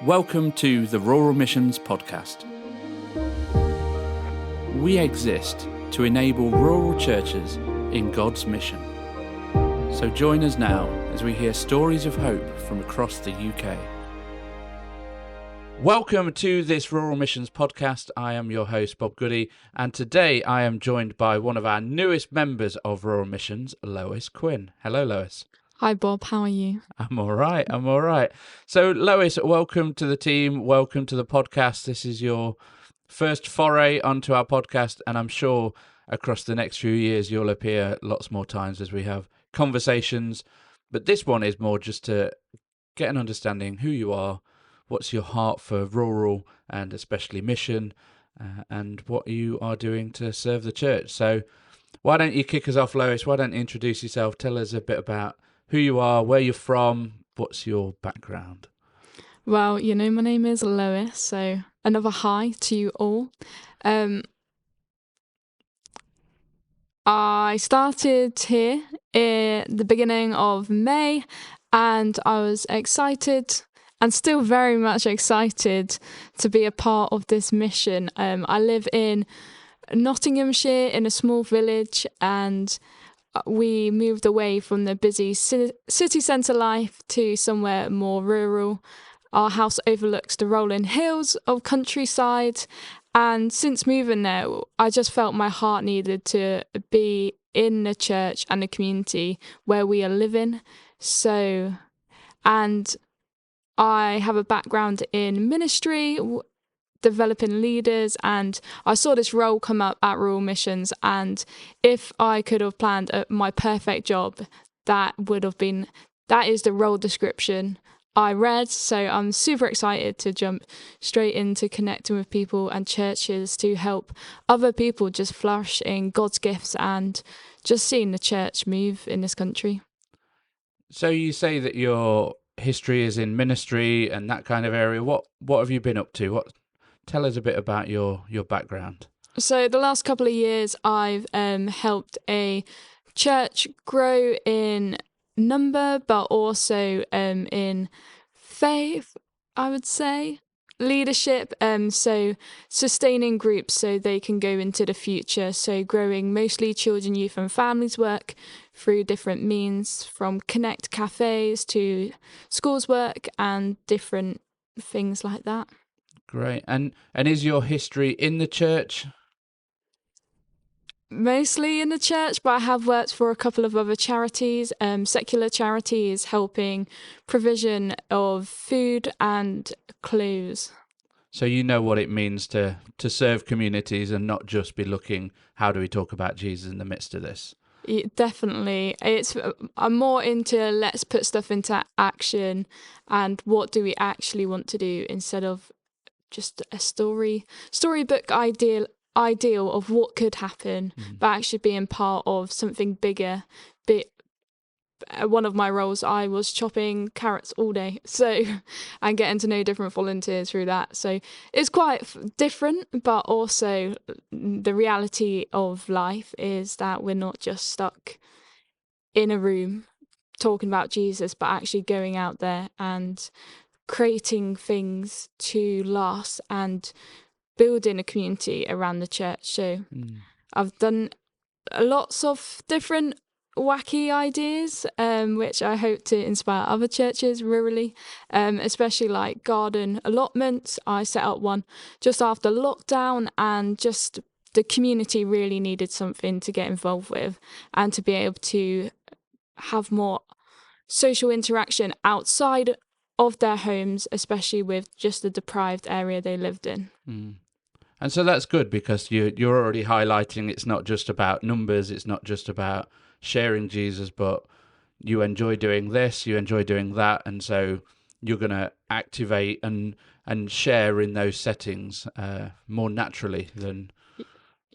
Welcome to the Rural Missions Podcast. We exist to enable rural churches in God's mission. So join us now as we hear stories of hope from across the UK. Welcome to this Rural Missions Podcast. I am your host, Bob Goody, and today I am joined by one of our newest members of Rural Missions, Lois Quin. Hello, Lois. Hi, Bob. How are you? I'm all right. So, Lois, welcome to the team. Welcome to the podcast. This is your first foray onto our podcast, and I'm sure across the next few years you'll appear lots more times as we have conversations. But this one is more just to get an understanding who you are, what's your heart for rural and especially mission, and what you are doing to serve the church. So why don't you kick us off, Lois? Why don't you introduce yourself? Tell us a bit about who you are, where you're from, what's your background? Well, my name is Lois, so another hi to you all. I started here at the beginning of May, and I was excited and still very much excited to be a part of this mission. I live in Nottinghamshire in a small village, and we moved away from the busy city centre life to somewhere more rural. Our house overlooks the rolling hills of countryside, and since moving there, I just felt my heart needed to be in the church and the community where we are living. And I have a background in ministry, developing leaders, and I saw this role come up at Rural Missions, and if I could have planned my perfect job, that is the role description I read. So I'm super excited to jump straight into connecting with people and churches to help other people just flourish in God's gifts and just seeing the church move in this country. So you say that your history is in ministry and that kind of area. What have you been up to? Tell us a bit about your background. So the last couple of years, I've helped a church grow in number, but also in faith, I would say. Leadership, so sustaining groups so they can go into the future. So growing mostly children, youth and families work through different means, from Connect cafes to schools work and different things like that. Great. And is your history in the church? Mostly in the church, but I have worked for a couple of other charities, secular charities, helping provision of food and clothes. So you know what it means to serve communities and not just be looking, how do we talk about Jesus in the midst of this? Yeah, definitely. I'm more into let's put stuff into action and what do we actually want to do instead of just a storybook ideal of what could happen, but actually being part of something bigger. One of my roles, I was chopping carrots all day, and getting to know different volunteers through that. So it's quite different, but also the reality of life is that we're not just stuck in a room talking about Jesus, but actually going out there and creating things to last and building a community around the church. So I've done lots of different wacky ideas, which I hope to inspire other churches rurally, especially like garden allotments. I set up one just after lockdown, and just the community really needed something to get involved with and to be able to have more social interaction outside of their homes, especially with just the deprived area they lived in. And so that's good, because you're already highlighting it's not just about numbers, it's not just about sharing Jesus, but you enjoy doing this, you enjoy doing that, and so you're going to activate and share in those settings more naturally than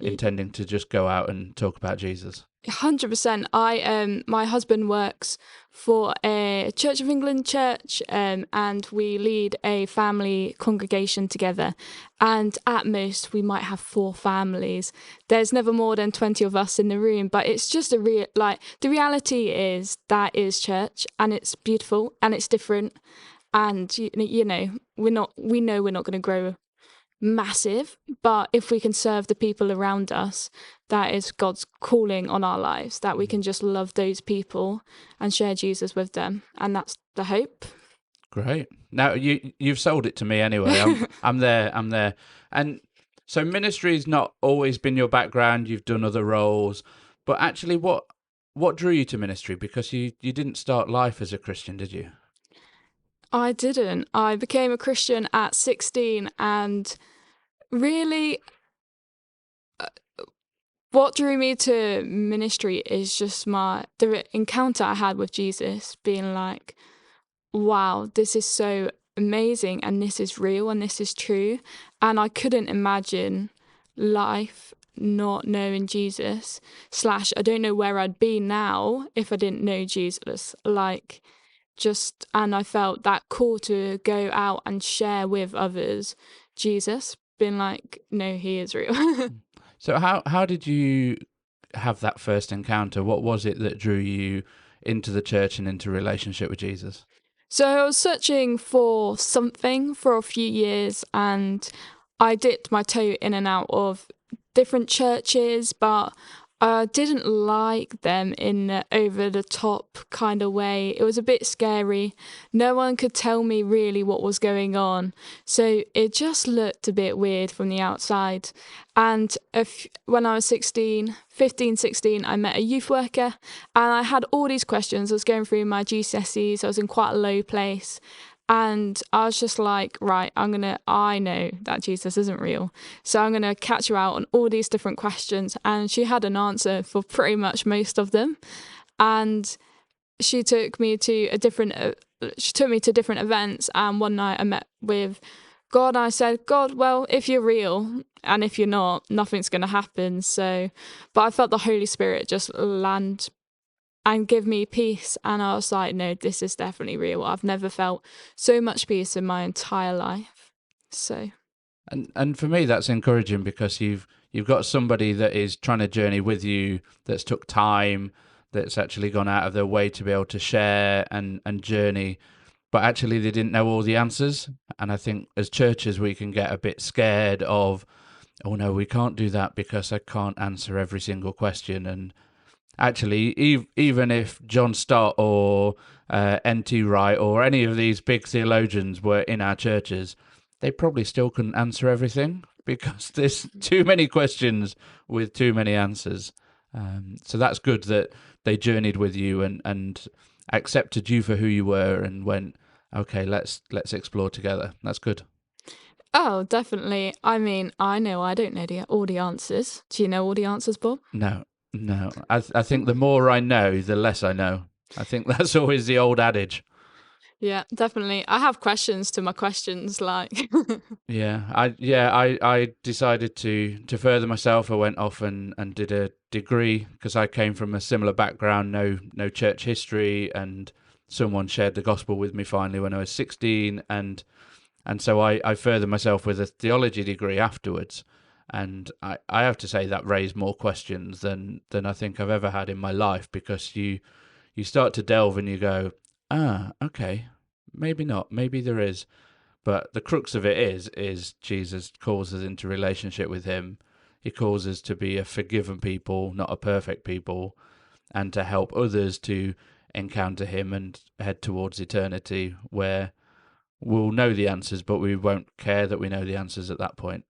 intending to just go out and talk about Jesus. 100%. My husband works for a Church of England church, and we lead a family congregation together. And at most, we might have 4 families. There's never more than 20 of us in the room, but it's just the reality is that is church, and it's beautiful and it's different. And we know we're not going to grow massive, but if we can serve the people around us, that is God's calling on our lives, that we can just love those people and share Jesus with them, and that's the hope. Great. Now you've sold it to me anyway. I'm there. And so ministry's not always been your background. You've done other roles, but actually, what drew you to ministry? Because you didn't start life as a Christian, did you? I didn't. I became a Christian at 16, and really, what drew me to ministry is just the encounter I had with Jesus, being like, wow, this is so amazing, and this is real, and this is true. And I couldn't imagine life not knowing Jesus, / I don't know where I'd be now if I didn't know Jesus. And I felt that call to go out and share with others Jesus, being like, no, he is real. So how did you have that first encounter? What was it that drew you into the church and into relationship with Jesus? So I was searching for something for a few years, and I dipped my toe in and out of different churches, but I didn't like them in an over-the-top kind of way. It was a bit scary. No one could tell me really what was going on. So it just looked a bit weird from the outside. And when I was 16, I met a youth worker, and I had all these questions. I was going through my GCSEs. I was in quite a low place. And I was just like, right, I know that Jesus isn't real. So I'm going to catch her out on all these different questions. And she had an answer for pretty much most of them. And she took me to different events. And one night I met with God. And I said, God, well, if you're real and if you're not, nothing's going to happen. But I felt the Holy Spirit just land and give me peace. And I was like, no, this is definitely real. I've never felt so much peace in my entire life. So, and for me, that's encouraging because you've got somebody that is trying to journey with you, that's took time, that's actually gone out of their way to be able to share and journey, but actually they didn't know all the answers. And I think as churches, we can get a bit scared of, oh no, we can't do that because I can't answer every single question. And actually, even if John Stott or N.T. Wright or any of these big theologians were in our churches, they probably still couldn't answer everything because there's too many questions with too many answers. So that's good that they journeyed with you and accepted you for who you were and went, okay, let's explore together. That's good. oh, definitely. I mean, I know I don't know all the answers. Do you know all the answers, Bob? No. I think the more I know, the less I know. I think that's always the old adage. Yeah, definitely. I have questions to my questions, like. I decided to further myself. I went off and did a degree because I came from a similar background, no church history, and someone shared the gospel with me finally when I was 16, and so I furthered myself with a theology degree afterwards. And I have to say that raised more questions than I think I've ever had in my life, because you start to delve and you go, okay, maybe not, maybe there is. But the crux of it is Jesus calls us into relationship with him. He calls us to be a forgiven people, not a perfect people, and to help others to encounter him and head towards eternity, where we'll know the answers, but we won't care that we know the answers at that point.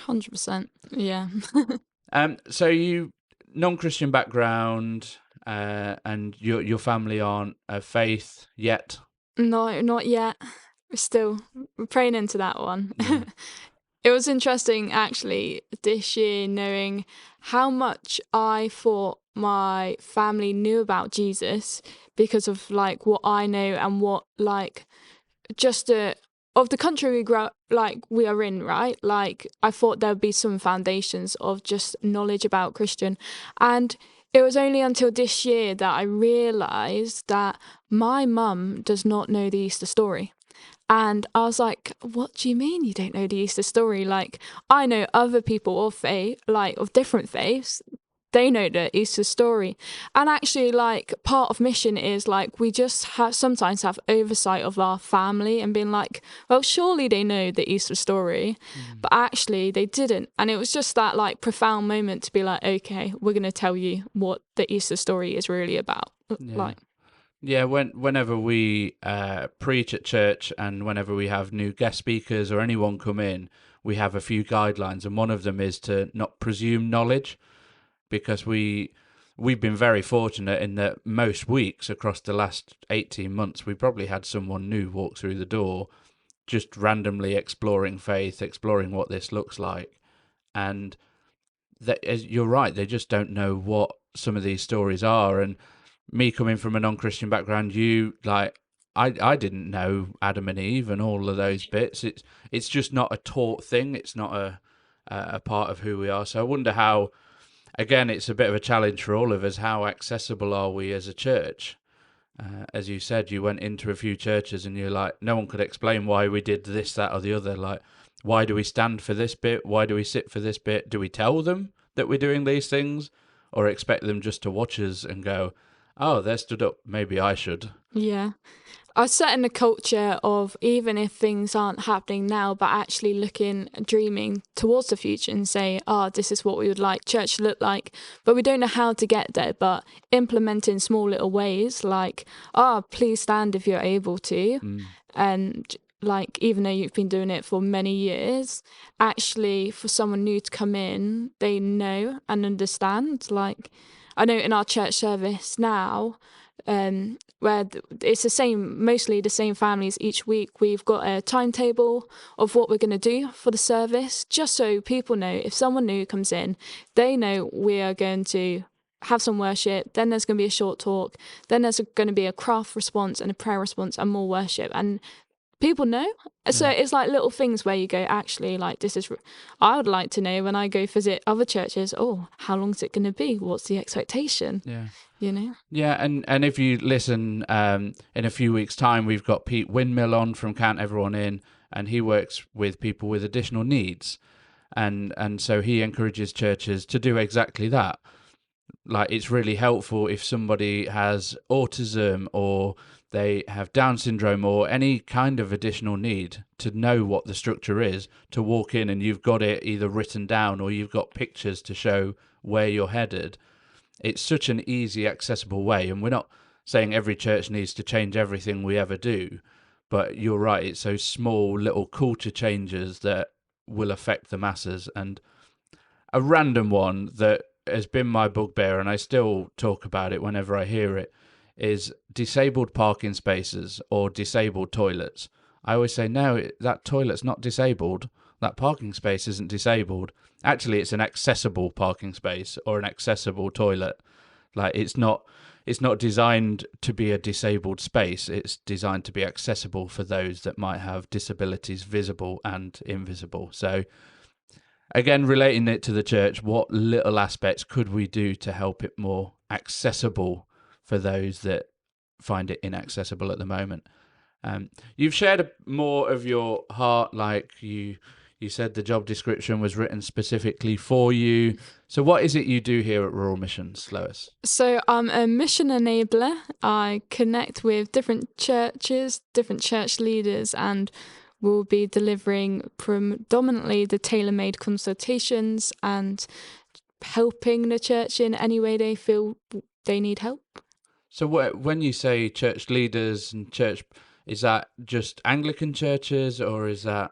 100%. Yeah. So you non-Christian background, and your family aren't a faith yet. No, not yet. We're praying into that one. Yeah. It was interesting actually this year knowing how much I thought my family knew about Jesus because of like what I know and what like just of the country we are in, right? Like I thought there would be some foundations of just knowledge about Christian, and it was only until this year that I realised that my mum does not know the Easter story. And I was like, what do you mean you don't know the Easter story? Like, I know other people of faith, like of different faiths, they know the Easter story. And actually, like, part of mission is like we just sometimes have oversight of our family and being like, well, surely they know the Easter story, but actually they didn't. And it was just that like profound moment to be like, okay, we're going to tell you what the Easter story is really about. Like, yeah, whenever we preach at church and whenever we have new guest speakers or anyone come in, we have a few guidelines, and one of them is to not presume knowledge, because we've been very fortunate in that most weeks across the last 18 months, we probably had someone new walk through the door, just randomly exploring faith, exploring what this looks like. And you're right, they just don't know what some of these stories are. And me coming from a non-Christian background, I didn't know Adam and Eve and all of those bits. It's just not a taught thing. It's not a part of who we are. So I wonder how, again, it's a bit of a challenge for all of us. How accessible are we as a church? As you said, you went into a few churches and you're like, no one could explain why we did this, that, or the other. Like, why do we stand for this bit? Why do we sit for this bit? Do we tell them that we're doing these things, or expect them just to watch us and go, oh, they're stood up, maybe I should? yeah. I set in a culture of, even if things aren't happening now, but actually dreaming towards the future and say, this is what we would like church to look like. But we don't know how to get there, but implementing small little ways like, please stand if you're able to. And like, even though you've been doing it for many years, actually for someone new to come in, they know and understand. Like, I know in our church service now, where it's mostly the same families each week, we've got a timetable of what we're going to do for the service, just so people know if someone new comes in, they know we are going to have some worship, then there's going to be a short talk, then there's going to be a craft response and a prayer response and more worship, and people know. So it's like little things where you go, actually, like, I would like to know when I go visit other churches, how long is it going to be? What's the expectation? Yeah. You know? Yeah, and if you listen, in a few weeks' time, we've got Pete Windmill on from Count Everyone In, and he works with people with additional needs. And so he encourages churches to do exactly that. Like, it's really helpful if somebody has autism or they have Down syndrome or any kind of additional need, to know what the structure is, to walk in and you've got it either written down or you've got pictures to show where you're headed. It's such an easy, accessible way. And we're not saying every church needs to change everything we ever do, but you're right, it's those small little culture changes that will affect the masses. And a random one that has been my bugbear, and I still talk about it whenever I hear it, is disabled parking spaces or disabled toilets. I always say, no, that toilet's not disabled. That parking space isn't disabled. Actually, it's an accessible parking space or an accessible toilet. Like, it's not designed to be a disabled space. It's designed to be accessible for those that might have disabilities, visible and invisible. So, again, relating it to the church, what little aspects could we do to help it more accessible for those that find it inaccessible at the moment? You've shared more of your heart, like you said the job description was written specifically for you. So what is it you do here at Rural Missions, Lois? So I'm a mission enabler. I connect with different churches, different church leaders, and will be delivering predominantly the tailor-made consultations and helping the church in any way they feel they need help. So when you say church leaders and church, is that just Anglican churches or is that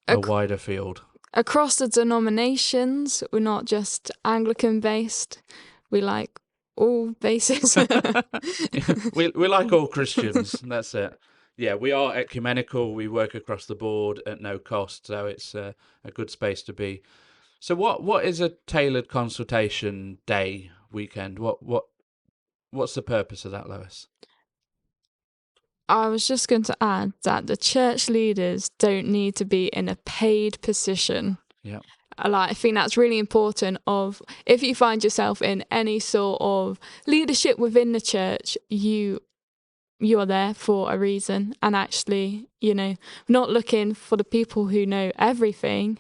a wider field? Across the denominations, we're not just Anglican based. We like all bases. we like all Christians. That's it. Yeah, we are ecumenical. We work across the board at no cost, so it's a good space to be. So what is a tailored consultation day, weekend? What's the purpose of that, Lois? I was just going to add that the church leaders don't need to be in a paid position. Yeah. I think that's really important. If you find yourself in any sort of leadership within the church, you you're there for a reason, and actually, not looking for the people who know everything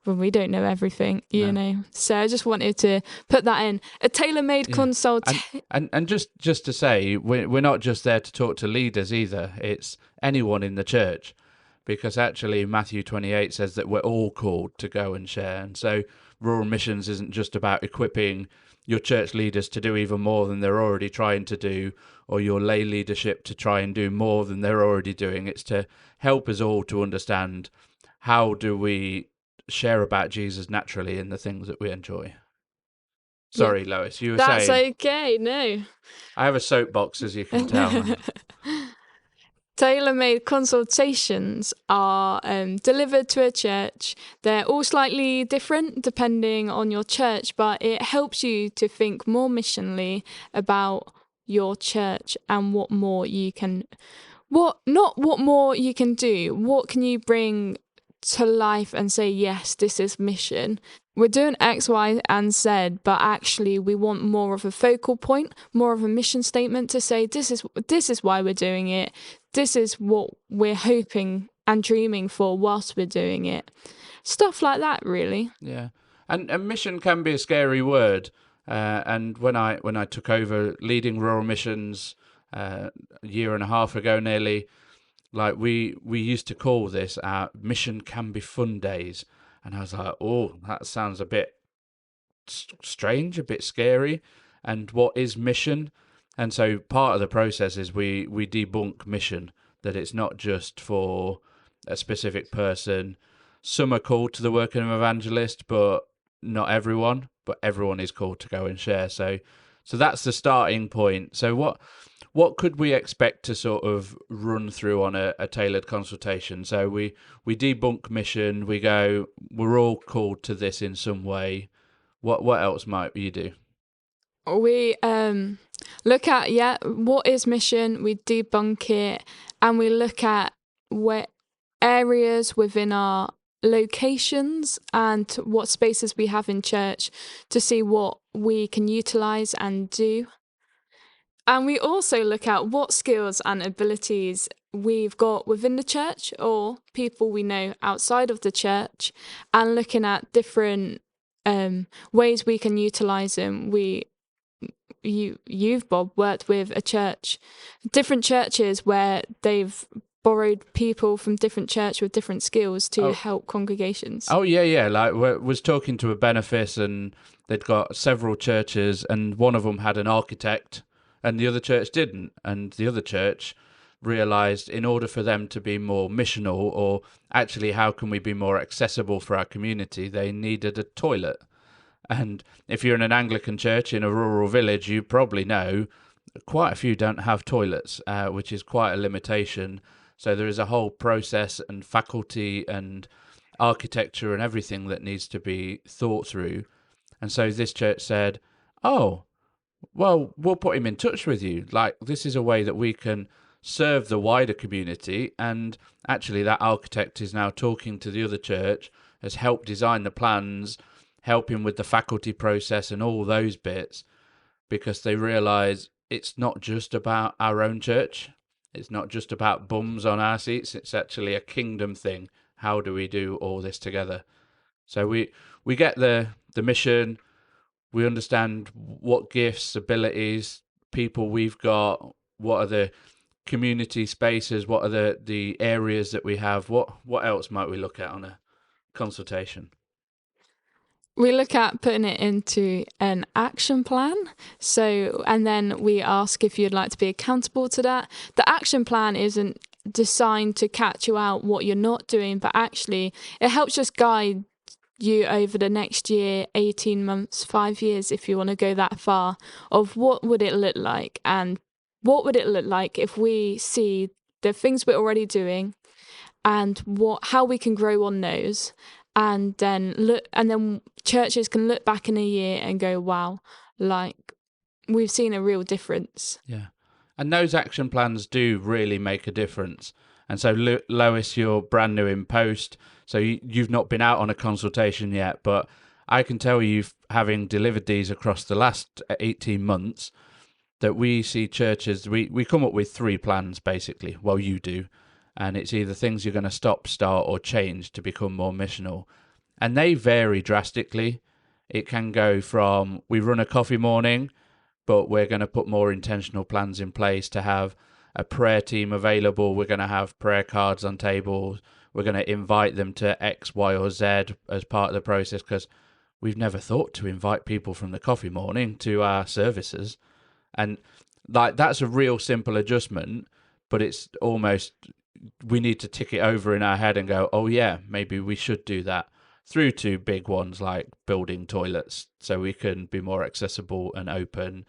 when we don't know everything, No. So I just wanted to put that in. A tailor-made Yeah. consultation. And just to say, we're not just there to talk to leaders either. It's anyone in the church, because actually Matthew 28 says that we're all called to go and share. And so rural missions isn't just about equipping your church leaders to do even more than they're already trying to do, or your lay leadership to try and do more than they're already doing. It's to help us all to understand, how do we share about Jesus naturally in the things that we enjoy. Yeah, Sorry, Lois, you were that's saying. okay. No. I have a soapbox, as you can tell. And Tailor-made consultations are delivered to a church. They're all slightly different depending on your church, but it helps you to think more missionally about your church and what more you can, not what more you can do, what can you bring to life and say, yes, this is mission. We're doing X, Y, and Z, but actually we want more of a focal point, more of a mission statement to say, this is why we're doing it. This is what we're hoping and dreaming for whilst we're doing it. Stuff like that, really. yeah, and mission can be a scary word. And when I took over leading rural missions a year and a half ago, nearly, like we used to call this our mission can be fun days, and I was like, oh, that sounds a bit strange, a bit scary. And what is mission? And so part of the process is we debunk mission, that it's not just for a specific person. Some are called to the work of an evangelist, but not everyone. But everyone is called to go and share. So that's the starting point. So what could we expect to sort of run through on a tailored consultation? So we debunk mission. We go, we're all called to this in some way. What else might you do? We look at what is mission, we debunk it, and we look at where areas within our locations and what spaces we have in church to see what we can utilize and do. And we also look at what skills and abilities we've got within the church or people we know outside of the church, and looking at different ways we can utilize them. You've Bob worked with a church, different churches where they've borrowed people from different church with different skills to help congregations. Oh yeah. Like was talking to a benefice, and they'd got several churches, and one of them had an architect, and the other church didn't. And the other church realized, in order for them to be more missional, or actually how can we be more accessible for our community, they needed a toilet. And if you're in an Anglican church in a rural village, you probably know quite a few don't have toilets, which is quite a limitation. So there is a whole process and faculty and architecture and everything that needs to be thought through. And so this church said, oh, well, we'll put him in touch with you. Like, this is a way that we can serve the wider community. And actually, that architect is now talking to the other church, has helped design the plans, helping with the faculty process and all those bits, because they realise it's not just about our own church. It's not just about bums on our seats. It's actually a kingdom thing. How do we do all this together? So we get the mission. We understand what gifts, abilities, people we've got. What are the community spaces? What are the areas that we have? What else might we look at on a consultation? We look at putting it into an action plan. So, and then we ask if you'd like to be accountable to that. The action plan isn't designed to catch you out what you're not doing, but actually it helps just guide you over the next year, 18 months, 5 years, if you want to go that far, of what would it look like, and what would it look like if we see the things we're already doing and how we can grow on those. And then churches can look back in a year and go, wow, like we've seen a real difference. Yeah. And those action plans do really make a difference. And so, Lois, you're brand new in post, so you've not been out on a consultation yet, but I can tell you, having delivered these across the last 18 months, that we see churches, we come up with 3 plans basically. Well, you do. And it's either things you're going to stop, start, or change to become more missional. And they vary drastically. It can go from we run a coffee morning, but we're going to put more intentional plans in place to have a prayer team available. We're going to have prayer cards on tables. We're going to invite them to X, Y, or Z as part of the process, because we've never thought to invite people from the coffee morning to our services. And like that's a real simple adjustment, but it's almost we need to tick it over in our head and go, oh yeah, maybe we should do that, through to big ones like building toilets so we can be more accessible and open,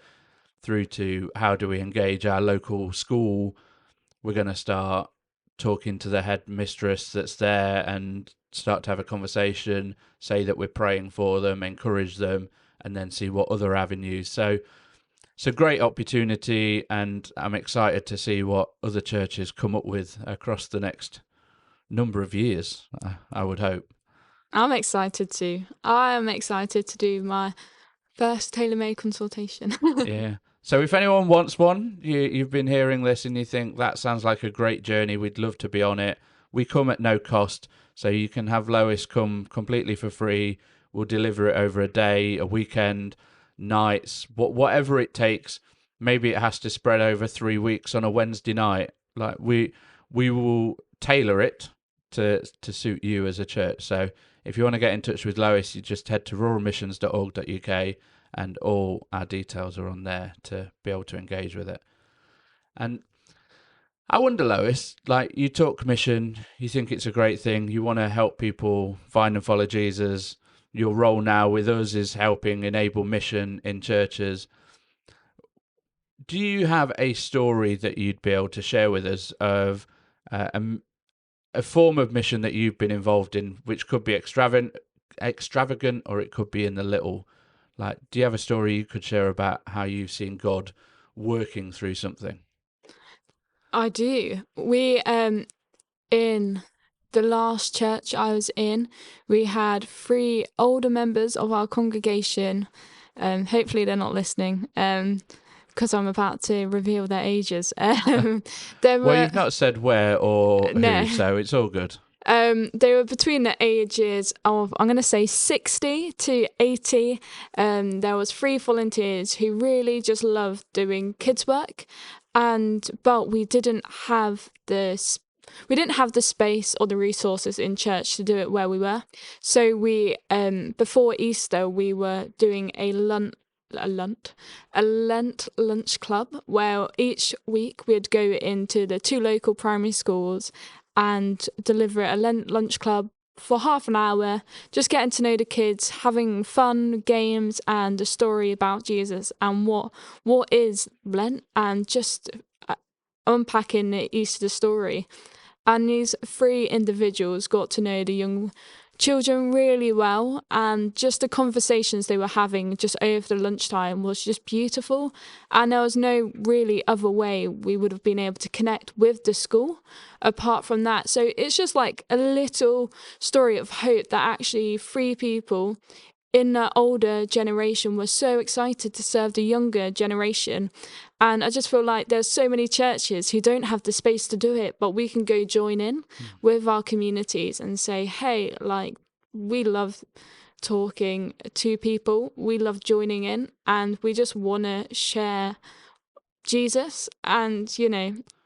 through to how do we engage our local school. We're going to start talking to the headmistress that's there and start to have a conversation, say that we're praying for them, encourage them, and then see what other avenues. So it's a great opportunity, and I'm excited to see what other churches come up with across the next number of years, I would hope. I'm excited too. I am excited to do my first tailor-made consultation. Yeah. So if anyone wants one, you've been hearing this and you think that sounds like a great journey, we'd love to be on it. We come at no cost, so you can have Lois come completely for free. We'll deliver it over a day, a weekend, nights, whatever it takes. Maybe it has to spread over 3 weeks on a Wednesday night. Like we will tailor it to suit you as a church. So if you want to get in touch with Lois, you just head to ruralmissions.org.uk, and all our details are on there to be able to engage with it. And I wonder, Lois, like you talk mission, you think it's a great thing, you want to help people find and follow Jesus. Your role now with us is helping enable mission in churches. Do you have a story that you'd be able to share with us of a form of mission that you've been involved in, which could be extravagant, or it could be in the little? Like, do you have a story you could share about how you've seen God working through something? I do. We in the last church I was in, we had 3 older members of our congregation. Hopefully they're not listening. Because I'm about to reveal their ages. There Well, were you've not said where or no. who, so it's all good. They were between the ages of, I'm going to say 60 to 80. There was 3 volunteers who really just loved doing kids work, but we didn't have the space or the resources in church to do it where we were. So we before Easter we were doing a Lent lunch club, where each week we'd go into the 2 local primary schools and deliver a Lent lunch club for half an hour, just getting to know the kids, having fun, games, and a story about Jesus and what is Lent, and just unpacking the Easter story. And these 3 individuals got to know the young children really well, and just the conversations they were having just over the lunchtime was just beautiful. And there was no really other way we would have been able to connect with the school apart from that. So it's just like a little story of hope that actually 3 people in the older generation were so excited to serve the younger generation. And I just feel like there's so many churches who don't have the space to do it, but we can go join in with our communities and say, hey, like, we love talking to people, we love joining in, and we just want to share Jesus. And,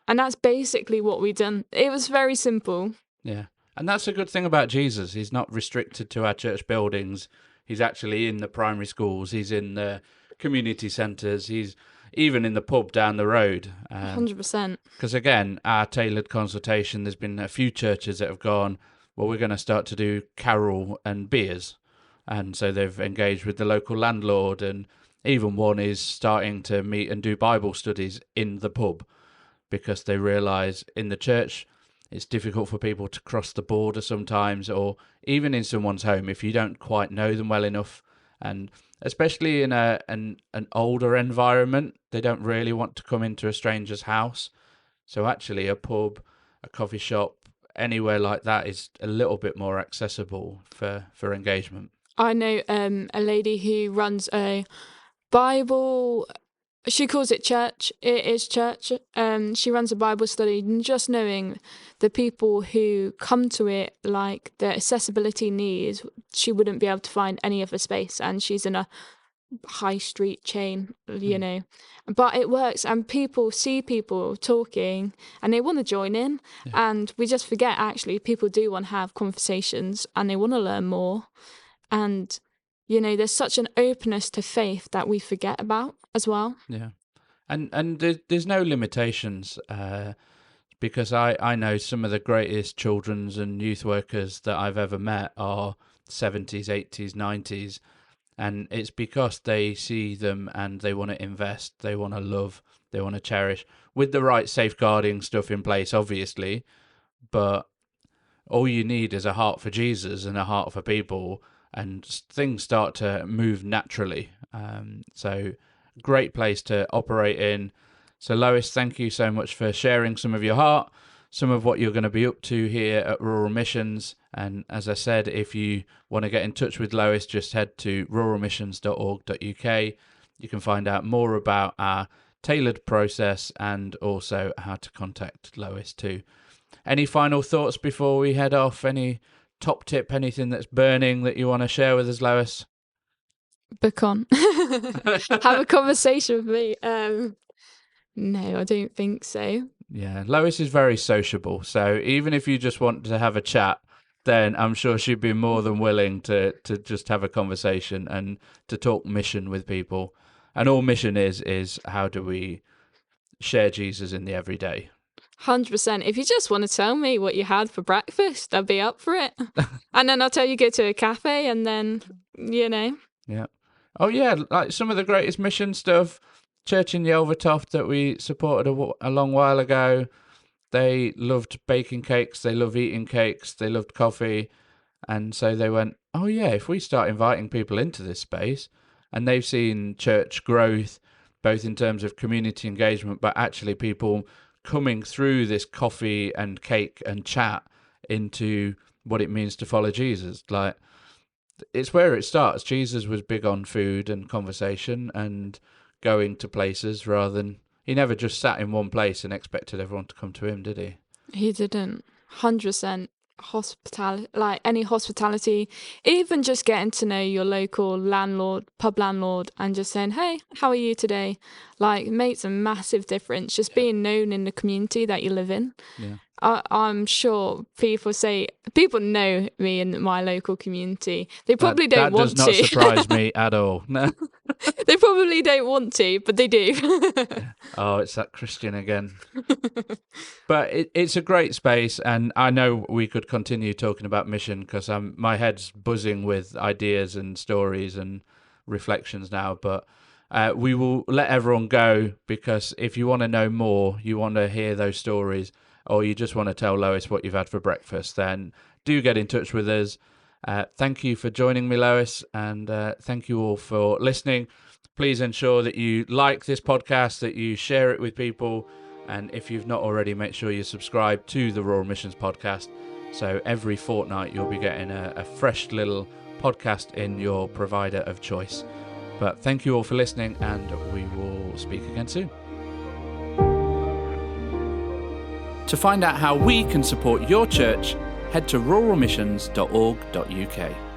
and that's basically what we done. It was very simple. Yeah. And that's a good thing about Jesus. He's not restricted to our church buildings. He's actually in the primary schools. He's in the community centres. He's even in the pub down the road. 100%. Because again, our tailored consultation, there's been a few churches that have gone, well, we're going to start to do carol and beers. And so they've engaged with the local landlord, and even one is starting to meet and do Bible studies in the pub, because they realise in the church it's difficult for people to cross the border sometimes, or even in someone's home if you don't quite know them well enough. And especially in an older environment, they don't really want to come into a stranger's house. So actually a pub, a coffee shop, anywhere like that is a little bit more accessible for engagement. I know a lady who runs a Bible She calls it church. It is church. She runs a Bible study, and just knowing the people who come to it, like the accessibility needs, she wouldn't be able to find any other space. And she's in a high street chain, but it works, and people see people talking and they want to join in. And we just forget, actually, people do want to have conversations and they want to learn more. And there's such an openness to faith that we forget about as well. Yeah. And there's no limitations, because I know some of the greatest children's and youth workers that I've ever met are 70s, 80s, 90s. And it's because they see them and they want to invest, they want to love, they want to cherish, with the right safeguarding stuff in place, obviously. But all you need is a heart for Jesus and a heart for people, and things start to move naturally. So great place to operate in. So Lois, thank you so much for sharing some of your heart, some of what you're going to be up to here at Rural Missions. And as I said, if you want to get in touch with Lois, just head to ruralmissions.org.uk. You can find out more about our tailored process and also how to contact Lois too. Any final thoughts before we head off? Any top tip, anything that's burning that you want to share with us, Lois? Book on. Have a conversation with me. No, I don't think so. Yeah, Lois is very sociable. So even if you just want to have a chat, then I'm sure she'd be more than willing to just have a conversation and to talk mission with people. And all mission is how do we share Jesus in the everyday? 100%. If you just want to tell me what you had for breakfast, I'll be up for it. And then I'll tell you go to a cafe, and then, Yeah. Oh, yeah, like some of the greatest mission stuff. Church in the Overtoft that we supported a long while ago. They loved baking cakes. They love eating cakes. They loved coffee. And so they went, oh, yeah, if we start inviting people into this space, and they've seen church growth, both in terms of community engagement, but actually people coming through this coffee and cake and chat into what it means to follow Jesus. Like, it's where it starts. Jesus was big on food and conversation and going to places rather than, he never just sat in one place and expected everyone to come to him, did he? He didn't. 100%. Hospitality, like any hospitality, even just getting to know your local pub landlord, and just saying, hey, how are you today? Like, makes a massive difference. Just being known in the community that you live in. Yeah. I'm sure people know me in my local community. They probably don't want to. That does not surprise me at all. No. They probably don't want to, but they do. Oh, it's that Christian again. But it's a great space, and I know we could continue talking about mission because my head's buzzing with ideas and stories and reflections now. But we will let everyone go, because if you want to know more, you want to hear those stories, or you just want to tell Lois what you've had for breakfast, then do get in touch with us. Thank you for joining me, Lois, and thank you all for listening. Please ensure that you like this podcast, that you share it with people, and if you've not already, make sure you subscribe to the Rural Missions podcast. So every fortnight you'll be getting a fresh little podcast in your provider of choice. But thank you all for listening, and we will speak again soon. To find out how we can support your church, head to ruralmissions.org.uk.